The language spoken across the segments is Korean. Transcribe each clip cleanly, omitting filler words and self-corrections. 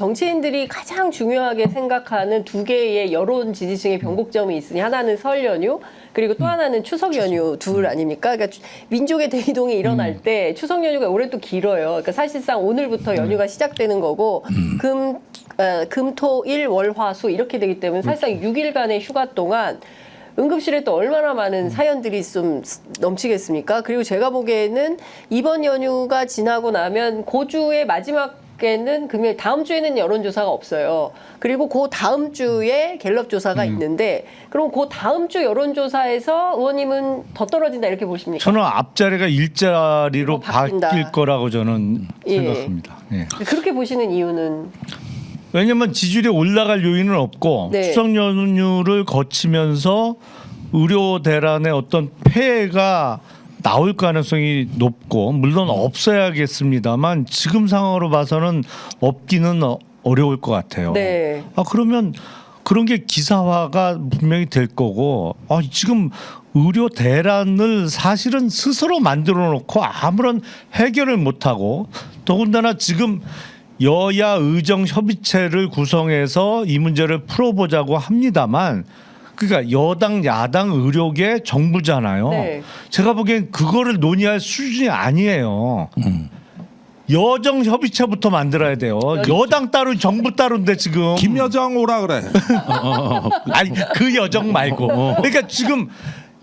정치인들이 가장 중요하게 생각하는 두 개의 여론 지지층의 변곡점이 있으니 하나는 설 연휴 그리고 또 하나는 추석 연휴 둘 아닙니까? 그러니까 민족의 대이동이 일어날 때 추석 연휴가 올해 또 길어요. 그러니까 사실상 오늘부터 연휴가 시작되는 거고 금, 토, 일, 월, 화, 수 이렇게 되기 때문에 사실상 6일간의 휴가 동안 응급실에 또 얼마나 많은 사연들이 좀 넘치겠습니까? 그리고 제가 보기에는 이번 연휴가 지나고 나면 고주의 마지막에는 금요일 다음 주에는 여론조사가 없어요. 그리고 그 다음 주에 갤럽 조사가 있는데 그럼 그 다음 주 여론조사에서 의원님은 더 떨어진다 이렇게 보십니까? 저는 앞자리가 일자리로 바뀐다. 바뀔 거라고 저는 생각합니다. 예. 그렇게 보시는 이유는? 왜냐하면 지지율이 올라갈 요인은 없고 네. 추석 연휴를 거치면서 의료 대란의 어떤 폐해가 나올 가능성이 높고 물론 없어야겠습니다만 지금 상황으로 봐서는 없기는 어려울 것 같아요. 네. 그러면 그런 게 기사화가 분명히 될 거고 지금 의료 대란을 사실은 스스로 만들어 놓고 아무런 해결을 못하고 더군다나 지금 여야 의정 협의체를 구성해서 이 문제를 풀어보자고 합니다만 그러니까 여당 야당 의료계 정부잖아요. 네. 제가 보기엔 그거를 논의할 수준이 아니에요. 여정 협의체부터 만들어야 돼요. 여당 따로 정부 따로인데 지금 김여정 오라 그래. 아니 그 여정 말고 그러니까 지금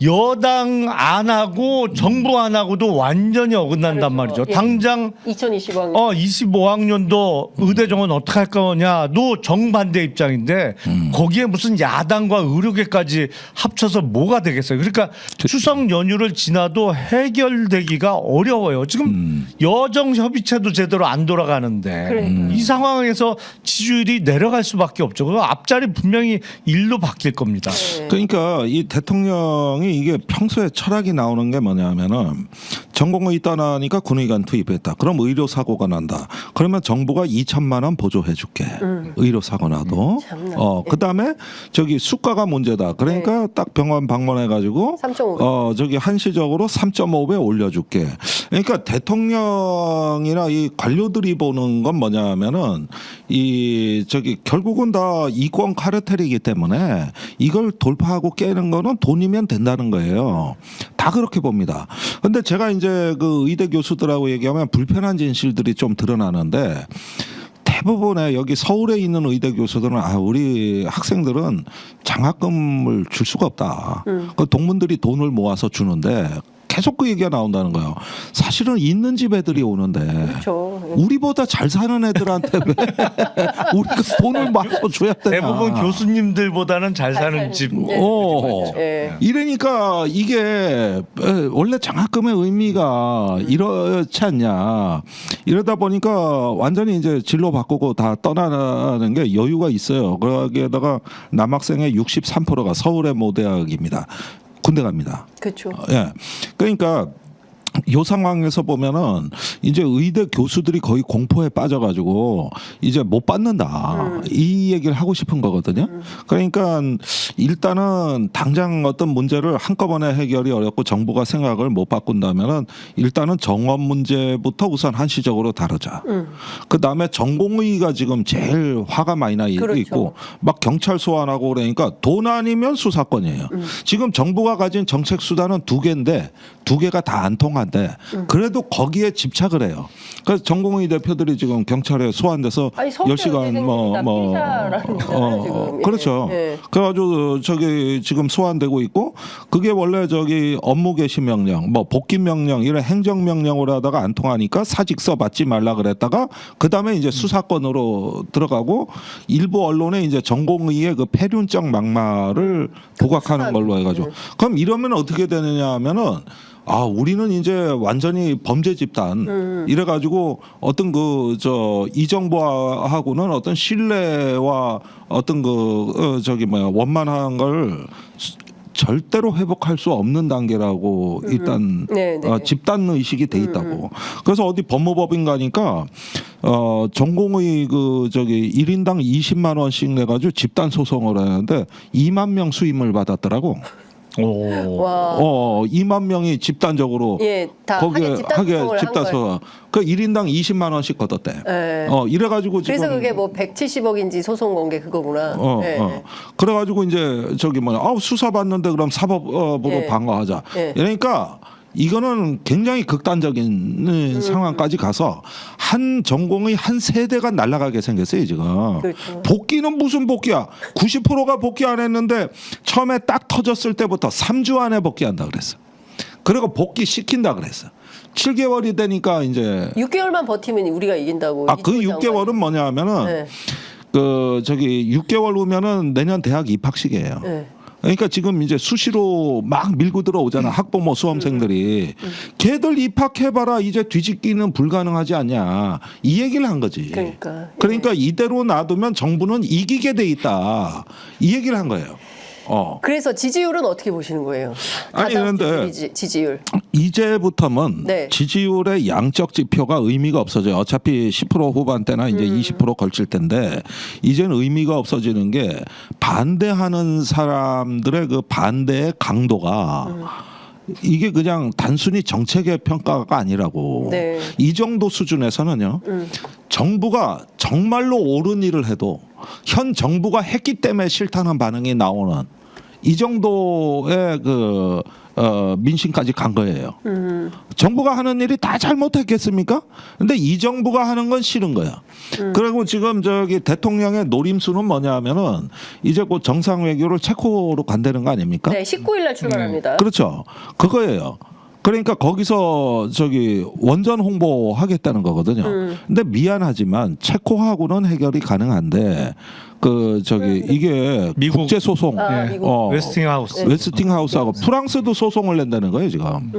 여당 안 하고 정부 안 하고도 완전히 어긋난단 말이죠. 예. 당장 2025학년 25학년도 의대 정원 어떻게 할 거냐도 정반대 입장인데 거기에 무슨 야당과 의료계까지 합쳐서 뭐가 되겠어요. 그러니까 추석 연휴를 지나도 해결되기가 어려워요. 지금 여정 협의체도 제대로 안 돌아가는데 그러니까요. 이 상황에서 지지율이 내려갈 수밖에 없죠. 그 앞자리 분명히 일로 바뀔 겁니다. 네. 그러니까 이 대통령이 이게 평소에 철학이 나오는 게 뭐냐면은 전공의 떠나니까 군의관 투입했다. 그럼 의료 사고가 난다. 그러면 정부가 2천만 원 보조해 줄게. 의료 사고 나도. 참나. 그다음에 저기 수가가 문제다. 그러니까 딱 병원 방문해 가지고 3.5배. 저기 한시적으로 3.5배 올려 줄게. 그러니까 대통령이나 이 관료들이 보는 건 뭐냐면은 이 저기 결국은 다 이권 카르텔이기 때문에 이걸 돌파하고 깨는 거는 돈이면 된다는 거예요. 다 그렇게 봅니다. 근데 제가 이제 그 의대 교수들하고 얘기하면 불편한 진실들이 좀 드러나는데 대부분의 여기 서울에 있는 의대 교수들은 우리 학생들은 장학금을 줄 수가 없다. 그 동문들이 돈을 모아서 주는데 계속 그 얘기가 나온다는 거예요. 사실은 있는 집 애들이 오는데 그렇죠. 우리보다 잘 사는 애들한테 왜 우리가 돈을 마구 줘야 되나. 대부분 교수님들보다는 잘 사는 집. 예. 이러니까 이게 원래 장학금의 의미가 이렇지 않냐. 이러다 보니까 완전히 이제 진로 바꾸고 다 떠나는 게 여유가 있어요. 거기에다가 남학생의 63%가 서울의 모대학입니다. 군대 갑니다. 그렇죠. 예. 그러니까 이 상황에서 보면은 이제 의대 교수들이 거의 공포에 빠져가지고 이제 못 받는다 이 얘기를 하고 싶은 거거든요. 그러니까 일단은 당장 어떤 문제를 한꺼번에 해결이 어렵고 정부가 생각을 못 바꾼다면은 일단은 정원 문제부터 우선 한시적으로 다루자. 그 다음에 전공의가 지금 제일 화가 많이 나 그렇죠. 있고 막 경찰 소환하고 그러니까 돈 아니면 수사권이에요. 지금 정부가 가진 정책 수단은 두 개인데 두 개가 다 안 통한데 그래도 거기에 집착을 해요. 그래서 전공의 대표들이 지금 경찰에 소환돼서 아니, 서울대 10시간 피의자라는 거잖아요, 지금. 그렇죠. 예. 그래가지고 저기 지금 소환되고 있고 그게 원래 저기 업무 개시 명령, 뭐 복귀 명령 이런 행정 명령으로 하다가 안 통하니까 사직서 받지 말라 그랬다가 그 다음에 이제 수사권으로 들어가고 일부 언론에 이제 전공의의 그 폐륜적 막말을 부각하는 걸로 해가지고 그럼 이러면 어떻게 되느냐 하면은 우리는 이제 완전히 범죄 집단 이래가지고 어떤 그 이 정부하고는 어떤 신뢰와 어떤 원만한 걸 절대로 회복할 수 없는 단계라고 일단 집단 의식이 돼 있다고. 그래서 어디 법무법인 가니까 전공의 그 저기 1인당 20만 원씩 내 가지고 집단 소송을 하는데 2만 명 수임을 받았더라고. 오. 와. 2만 명이 집단적으로 예, 다 거기에 하게 한 집단서 그 1인당 20만 원씩 걷었대. 예. 이래가지고 지금 그래서 그게 뭐 170억인지 소송 건 게 그거구나. 예. 그래가지고 이제 저기 뭐냐, 수사 받는데 그럼 사법으로 예. 방어하자. 예. 그러니까 이거는 굉장히 극단적인 상황까지 가서 한 전공의 한 세대가 날아가게 생겼어요 지금. 그렇죠. 복귀는 무슨 복귀야? 90%가 복귀 안 했는데 처음에 딱 터졌을 때부터 3주 안에 복귀한다 그랬어. 그리고 복귀 시킨다 그랬어. 7개월이 되니까 이제 6개월만 버티면 우리가 이긴다고. 그 이쪽이 6개월은 뭐냐 하면은 네. 그 저기 6개월 후면은 내년 대학 입학식이에요. 네. 그러니까 지금 이제 수시로 막 밀고 들어오잖아. 학부모 수험생들이. 걔들 입학해봐라. 이제 뒤집기는 불가능하지 않냐. 이 얘기를 한 거지. 그러니까. 이대로 놔두면 정부는 이기게 돼 있다. 이 얘기를 한 거예요. 그래서 지지율은 어떻게 보시는 거예요? 아니, 그런데 지지율. 이제부터는 네. 지지율의 양적 지표가 의미가 없어져요. 어차피 10% 후반대나 이제 20% 걸칠 텐데 이제는 의미가 없어지는 게 반대하는 사람들의 그 반대의 강도가 이게 그냥 단순히 정책의 평가가 아니라고. 네. 이 정도 수준에서는요. 정부가 정말로 옳은 일을 해도 현 정부가 했기 때문에 싫다는 반응이 나오는 이 정도의 그 민심까지 간 거예요. 정부가 하는 일이 다 잘못했겠습니까? 근데 이 정부가 하는 건 싫은 거야. 그리고 지금 저기 대통령의 노림수는 뭐냐면은 이제 곧 정상 외교를 체코로 간다는 거 아닙니까? 네, 19일 날 출발합니다. 그렇죠. 그거예요. 그러니까 거기서 저기 원전 홍보하겠다는 거거든요. 근데 미안하지만 체코하고는 해결이 가능한데 그 저기 이게 미국. 국제 소송 미국. 웨스팅하우스. 웨스팅하우스하고 프랑스도 소송을 낸다는 거예요 지금.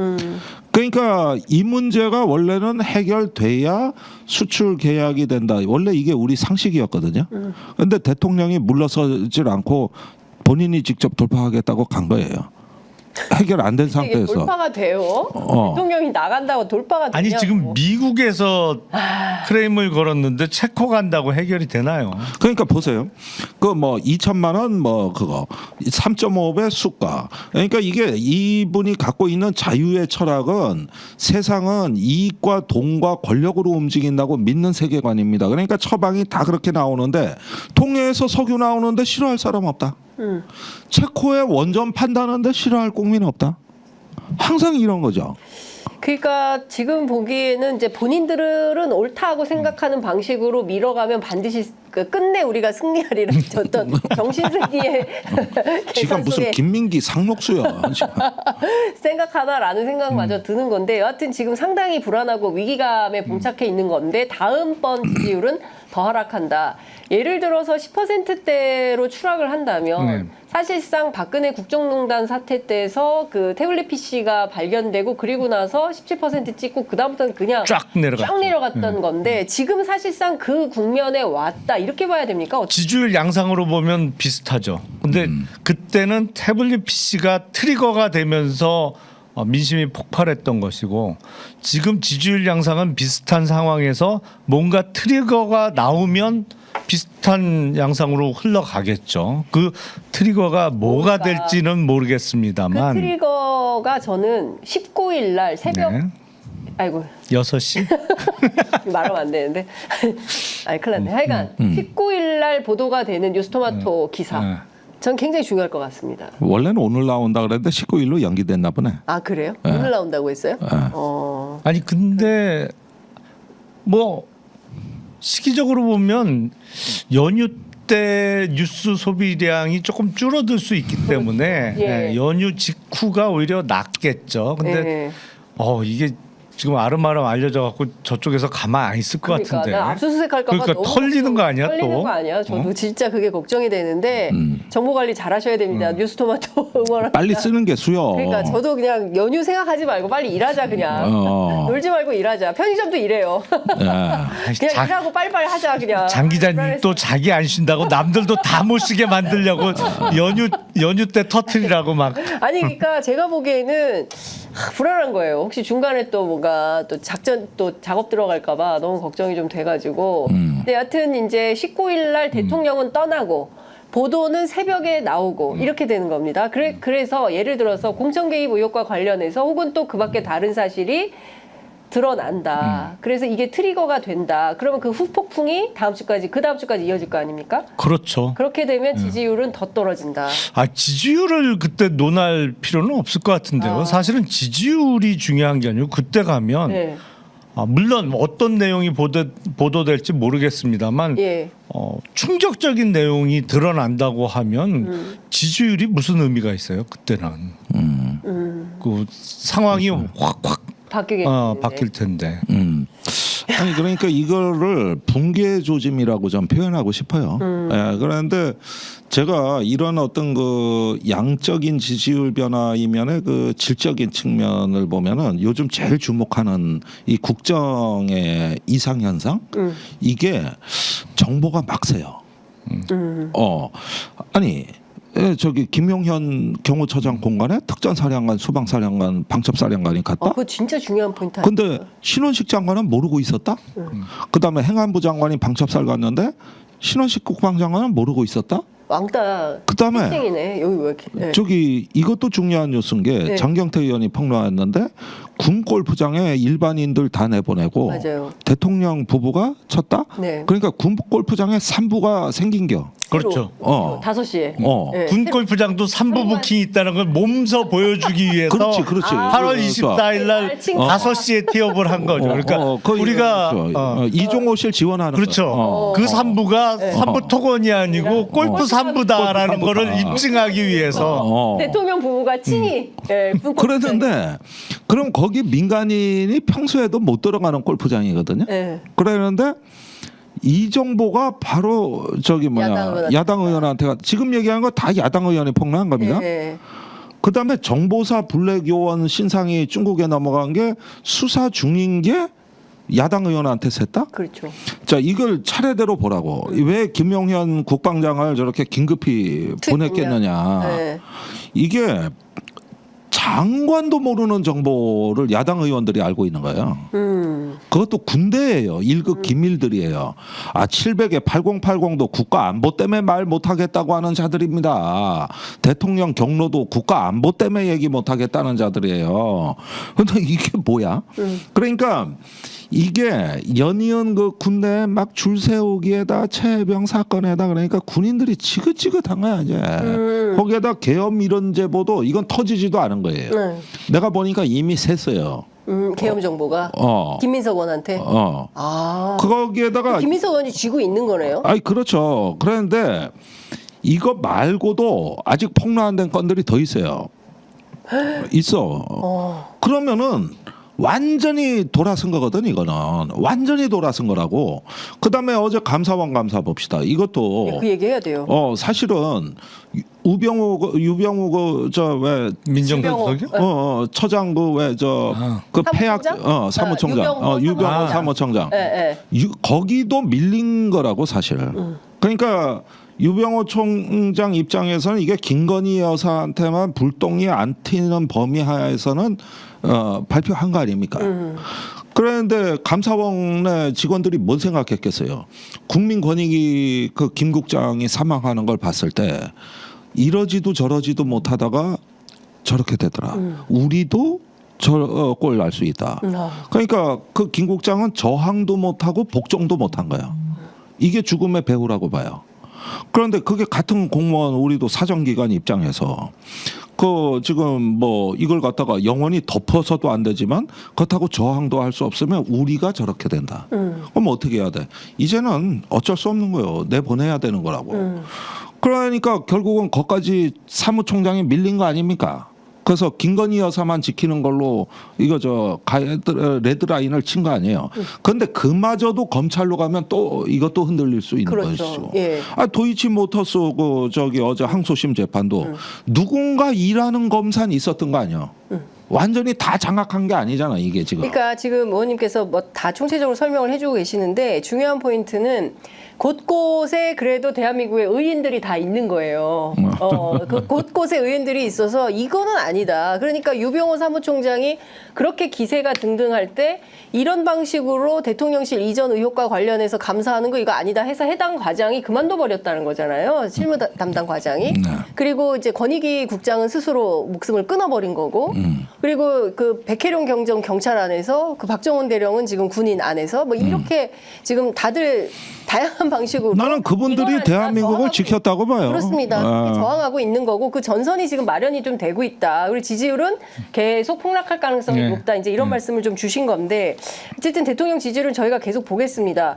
그러니까 이 문제가 원래는 해결돼야 수출 계약이 된다. 원래 이게 우리 상식이었거든요. 그런데 대통령이 물러서질 않고 본인이 직접 돌파하겠다고 간 거예요. 해결 안 된 이게 상태에서. 돌파가 돼요? 대통령이 나간다고 돌파가 되냐고. 아니 지금 미국에서 크레임을 걸었는데 체코 간다고 해결이 되나요? 그러니까 보세요. 그 뭐 2천만 원 뭐 그거 3.5배 수가. 그러니까 이게 이분이 갖고 있는 자유의 철학은 세상은 이익과 돈과 권력으로 움직인다고 믿는 세계관입니다. 그러니까 처방이 다 그렇게 나오는데 동해에서 석유 나오는데 싫어할 사람 없다. 체코의 원전 판다는데 싫어할 국민 없다. 항상 이런 거죠. 그러니까 지금 보기에는 이제 본인들은 옳다고 생각하는 방식으로 밀어가면 반드시 끝내 우리가 승리하리라 어떤 정신승리의 지금 계산 무슨 속에 김민기 상록수야. 생각하다라는 생각마저 드는 건데 여하튼 지금 상당히 불안하고 위기감에 봉착해 있는 건데 다음번 지지율은 더 하락한다. 예를 들어서 10%대로 추락을 한다면 사실상 박근혜 국정농단 사태 때에서 그 태블릿 PC가 발견되고 그리고 나서 17% 찍고 그다음부터는 그냥 쫙 내려갔던 건데 지금 사실상 그 국면에 왔다. 이렇게 봐야 됩니까? 지지율 양상으로 보면 비슷하죠. 근데 그때는 태블릿 PC가 트리거가 되면서 민심이 폭발했던 것이고 지금 지지율 양상은 비슷한 상황에서 뭔가 트리거가 나오면 비슷한 양상으로 흘러가겠죠. 그 트리거가 뭐가 될지는 모르겠습니다만 그 트리거가 저는 19일 날 새벽 네. 아이고 6시? 말하면 안 되는데 아니 큰일 났네. 하여간 19일 날 보도가 되는 뉴스토마토 기사 전 굉장히 중요할 것 같습니다. 원래는 오늘 나온다 그랬는데 19일로 연기됐나 보네. 아 그래요? 오늘 나온다고 했어요? 아니 근데 뭐 시기적으로 보면 연휴 때 뉴스 소비량이 조금 줄어들 수 있기 때문에 예. 연휴 직후가 오히려 낫겠죠. 근데 이게 지금 아름아름 알려져 갖고 저쪽에서 가만 안 있을 것 그러니까 같은데. 나 압수수색할까 봐 그러니까 너무 털리는 거 아니야 털리는 또? 거 아니야? 저도 진짜 그게 걱정이 되는데 정보 관리 잘하셔야 됩니다. 뉴스토마토 응원합니다. 빨리 쓰는 게 수요. 그러니까 저도 그냥 연휴 생각하지 말고 빨리 일하자 그냥. 놀지 말고 일하자. 편의점도 이래요. 그냥 일하고 빨리빨리 하자 그냥. 장 기자님 또 자기 안 쉰다고 남들도 다 못 쉬게 만들려고 연휴 때 터트리라고 막. 아니 그러니까 제가 보기에는 불안한 거예요. 혹시 중간에 또 뭔가 또 작전 또 작업 들어갈까봐 너무 걱정이 좀 돼가지고. 근데 여하튼 이제 19일 날 대통령은 떠나고 보도는 새벽에 나오고 이렇게 되는 겁니다. 그래서 예를 들어서 공천 개입 의혹과 관련해서 혹은 또 그 밖에 다른 사실이 드러난다. 그래서 이게 트리거가 된다. 그러면 그 후폭풍이 그 다음 주까지 이어질 거 아닙니까? 그렇죠. 그렇게 되면 지지율은 더 떨어진다. 지지율을 그때 논할 필요는 없을 것 같은데요. 사실은 지지율이 중요한 게 아니고 그때 가면 네. 물론 어떤 내용이 보도될지 모르겠습니다만 예. 충격적인 내용이 드러난다고 하면 지지율이 무슨 의미가 있어요? 그때는 그 상황이 확 바뀔 텐데. 아니 그러니까 이거를 붕괴 조짐이라고 좀 표현하고 싶어요. 예, 그런데 제가 이런 어떤 그 양적인 지지율 변화이면의 그 질적인 측면을 보면은 요즘 제일 주목하는 이 국정의 이상 현상 이게 정보가 막 새요. 아니. 예, 저기 김용현 경호처장 공간에 특전사령관, 수방사령관, 방첩사령관이 갔다. 그거 진짜 중요한 포인트. 근데 신원식 장관은 모르고 있었다. 그다음에 행안부 장관이 방첩사를 갔는데 신원식 국방장관은 모르고 있었다. 왕따. 그다음에 핵쟁이네. 여기 왜 이렇게? 네. 저기 이것도 중요한 뉴스인 게 네. 장경태 의원이 폭로했는데 군 골프장에 일반인들 다 내보내고 맞아요. 대통령 부부가 쳤다. 네. 그러니까 군 골프장에 산부가 생긴겨. 그렇죠. 5시에. 어. 군 골프장도 3부 부킹이 있다는 걸 몸소 보여주기 위해서 그렇지, 그렇지. 8월 24일 날 칭찬. 5시에 티업을 한 거죠. 그러니까 거의 우리가 그렇죠. 이종호실 지원하는 그렇죠. 거예요. 그 3부가 3부 토건이 아니고 골프 3부다라는 거를 입증하기 위해서 대통령 부부가 친히 군 그랬는데 그럼 거기 민간인이 평소에도 못 들어가는 골프장이거든요. 네. 그랬는데 이 정보가 바로 저기 야당 의원한테가 지금 얘기하는 거 다 야당 의원이 폭로한 겁니다. 네. 그다음에 정보사 블랙요원 신상이 중국에 넘어간 게 수사 중인 게 야당 의원한테 샜다? 그렇죠. 자, 이걸 차례대로 보라고. 왜 김용현 국방장을 저렇게 긴급히 보냈겠느냐. 네. 이게 장관도 모르는 정보를 야당 의원들이 알고 있는 거예요. 그것도 군대예요. 1급 기밀들이에요. 700에 8080도 국가 안보 때문에 말 못하겠다고 하는 자들입니다. 대통령 경로도 국가 안보 때문에 얘기 못하겠다는 자들이에요. 근데 이게 뭐야? 그러니까 이게 연이은 그 군대에 막 줄 세우기에다 최해병 사건에다 그러니까 군인들이 지긋지긋한 거야 이제. 거기에다 계엄 이런 제보도 이건 터지지도 않은 거예요. 네. 내가 보니까 이미 샜어요. 계엄 정보가 김민석 의원한테. 거기에다가 김민석 의원이 쥐고 있는 거네요. 그렇죠. 그런데 이거 말고도 아직 폭로 안 된 건들이 더 있어요. 있어. 그러면은 완전히 돌아선 거거든 이거는. 완전히 돌아선 거라고. 그다음에 어제 감사원 감사 봅시다. 이것도 그 얘기해야 돼요. 사실은 유병우 저 왜 민정수석이요? 처장 그 왜 저 그 폐학 사무총장 유병우 사무총장 거기도 밀린 거라고 사실. 그러니까 유병호 총장 입장에서는 이게 김건희 여사한테만 불똥이 안 튀는 범위 하에서는 발표한 거 아닙니까? 그런데 감사원의 직원들이 뭔 생각했겠어요? 국민권익위 그 김 국장이 사망하는 걸 봤을 때 이러지도 저러지도 못하다가 저렇게 되더라. 우리도 저 꼴 날 수 있다. 그러니까 그 김 국장은 저항도 못하고 복종도 못한 거야. 이게 죽음의 배후라고 봐요. 그런데 그게 같은 공무원 우리도 사정기관 입장에서 그 지금 뭐 이걸 갖다가 영원히 덮어서도 안 되지만 그렇다고 저항도 할 수 없으면 우리가 저렇게 된다. 그럼 어떻게 해야 돼? 이제는 어쩔 수 없는 거예요. 내보내야 되는 거라고. 그러니까 결국은 거기까지 사무총장이 밀린 거 아닙니까? 그래서 김건희 여사만 지키는 걸로 이거 저 레드라인을 친 거 아니에요. 그런데 그마저도 검찰로 가면 또 이것도 흔들릴 수 있는 그렇죠. 것이죠. 예. 도이치모터스 그 저기 어제 항소심 재판도 누군가 일하는 검사는 있었던 거 아니에요. 완전히 다 장악한 게 아니잖아 이게 지금. 그러니까 지금 의원님께서 뭐 다 총체적으로 설명을 해주고 계시는데 중요한 포인트는 곳곳에 그래도 대한민국의 의인들이 다 있는 거예요. 그 곳곳에 의인들이 있어서 이거는 아니다. 그러니까 유병호 사무총장이 그렇게 기세가 등등할 때 이런 방식으로 대통령실 이전 의혹과 관련해서 감사하는 거 이거 아니다 해서 해당 과장이 그만둬 버렸다는 거잖아요. 실무 담당 과장이. 그리고 이제 권익위 국장은 스스로 목숨을 끊어버린 거고. 그리고 그 백혜룡 경찰 안에서 그 박정원 대령은 지금 군인 안에서 뭐 이렇게 지금 다들 다양한 방식으로 나는 그분들이 이거는 다 대한민국을 저항하고 지켰다고 봐요. 그렇습니다. 그렇게 저항하고 있는 거고 그 전선이 지금 마련이 좀 되고 있다. 그리고 지지율은 계속 폭락할 가능성이 네. 높다. 이제 이런 말씀을 좀 주신 건데 어쨌든 대통령 지지율은 저희가 계속 보겠습니다.